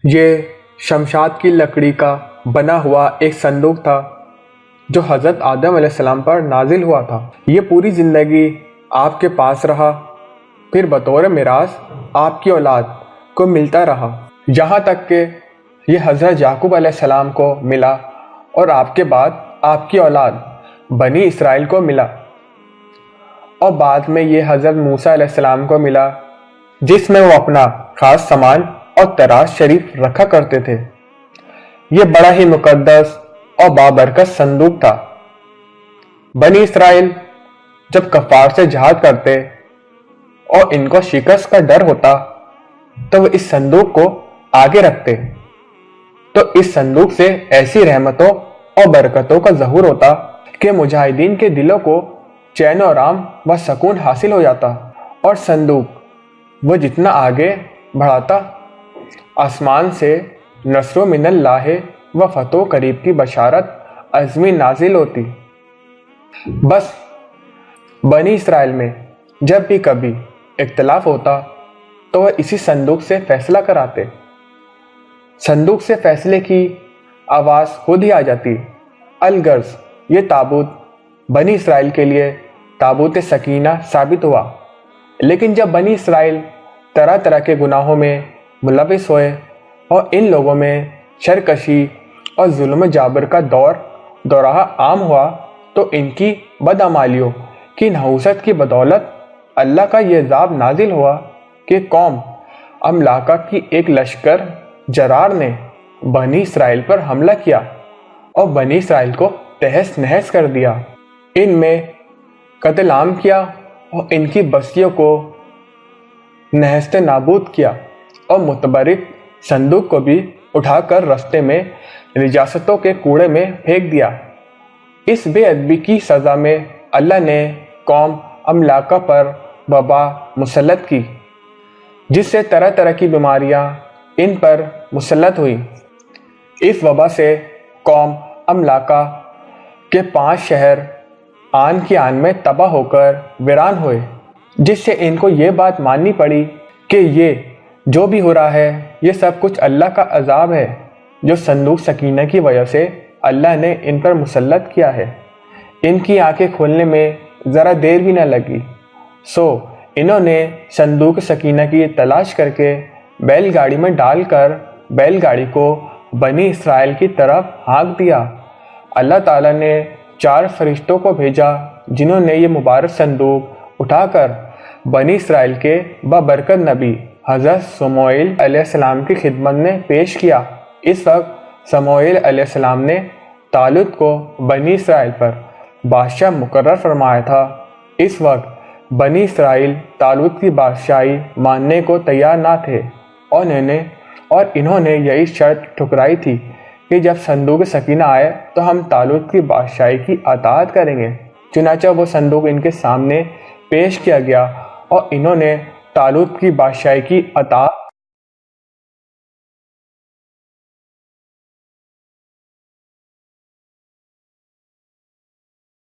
یہ شمشاد کی لکڑی کا بنا ہوا ایک صندوق تھا جو حضرت آدم علیہ السلام پر نازل ہوا تھا۔ یہ پوری زندگی آپ کے پاس رہا، پھر بطور میراث آپ کی اولاد کو ملتا رہا، یہاں تک کہ یہ حضرت یعقوب علیہ السلام کو ملا اور آپ کے بعد آپ کی اولاد بنی اسرائیل کو ملا، اور بعد میں یہ حضرت موسیٰ علیہ السلام کو ملا جس میں وہ اپنا خاص سامان اور تراش شریف رکھا کرتے تھے۔ یہ بڑا ہی مقدس اور بابرکت صندوق تھا۔ بنی اسرائیل جب کفار سے جہاد کرتے اور ان کو شکست کا ڈر ہوتا تو وہ اس صندوق کو آگے رکھتے، تو اس صندوق سے ایسی رحمتوں اور برکتوں کا ظہور ہوتا کہ مجاہدین کے دلوں کو چین و آرام و سکون حاصل ہو جاتا، اور صندوق وہ جتنا آگے بڑھاتا آسمان سے نصر من اللہ و فتح قریب کی بشارت عظمی نازل ہوتی۔ بس بنی اسرائیل میں جب بھی کبھی اختلاف ہوتا تو وہ اسی صندوق سے فیصلہ کراتے۔ صندوق سے فیصلے کی آواز خود ہی آ جاتی۔ الغرض یہ تابوت بنی اسرائیل کے لیے تابوت سکینہ ثابت ہوا، لیکن جب بنی اسرائیل طرح طرح کے گناہوں میں ملوث ہوئے اور ان لوگوں میں شرکشی اور ظلم و جابر کا دورہ عام ہوا تو ان کی بدعمالیوں کی نحوست کی بدولت اللہ کا یہ عذاب نازل ہوا کہ قوم املاکہ کی ایک لشکر جرار نے بنی اسرائیل پر حملہ کیا اور بنی اسرائیل کو تہس نہس کر دیا، ان میں قتل عام کیا اور ان کی بستیوں کو نہست نابود کیا، اور متبرک صندوق کو بھی اٹھا کر رستے میں نجاستوں کے کوڑے میں پھینک دیا۔ اس بے ادبی کی سزا میں اللہ نے قوم املاکہ پر وبا مسلط کی، جس سے طرح طرح کی بیماریاں ان پر مسلط ہوئی۔ اس وبا سے قوم املاکہ کے 5 شہر آن کی آن میں تباہ ہو کر ویران ہوئے، جس سے ان کو یہ بات ماننی پڑی کہ یہ جو بھی ہو رہا ہے یہ سب کچھ اللہ کا عذاب ہے جو صندوق سکینہ کی وجہ سے اللہ نے ان پر مسلط کیا ہے۔ ان کی آنکھیں کھولنے میں ذرا دیر بھی نہ لگی، سو انہوں نے صندوق سکینہ کی تلاش کر کے بیل گاڑی میں ڈال کر بیل گاڑی کو بنی اسرائیل کی طرف ہانک دیا۔ اللہ تعالیٰ نے 4 فرشتوں کو بھیجا جنہوں نے یہ مبارک صندوق اٹھا کر بنی اسرائیل کے بابرکت نبی حضرت سموئیل علیہ السلام کی خدمت میں پیش کیا۔ اس وقت سموئیل علیہ السلام نے طالوت کو بنی اسرائیل پر بادشاہ مقرر فرمایا تھا۔ اس وقت بنی اسرائیل طالوت کی بادشاہی ماننے کو تیار نہ تھے، اور انہوں نے یہی شرط ٹھکرائی تھی کہ جب صندوق سکینہ آئے تو ہم طالوت کی بادشاہی کی اطاعت کریں گے۔ چنانچہ وہ صندوق ان کے سامنے پیش کیا گیا اور انہوں نے طالوت کی بادشاہی کی اطاعت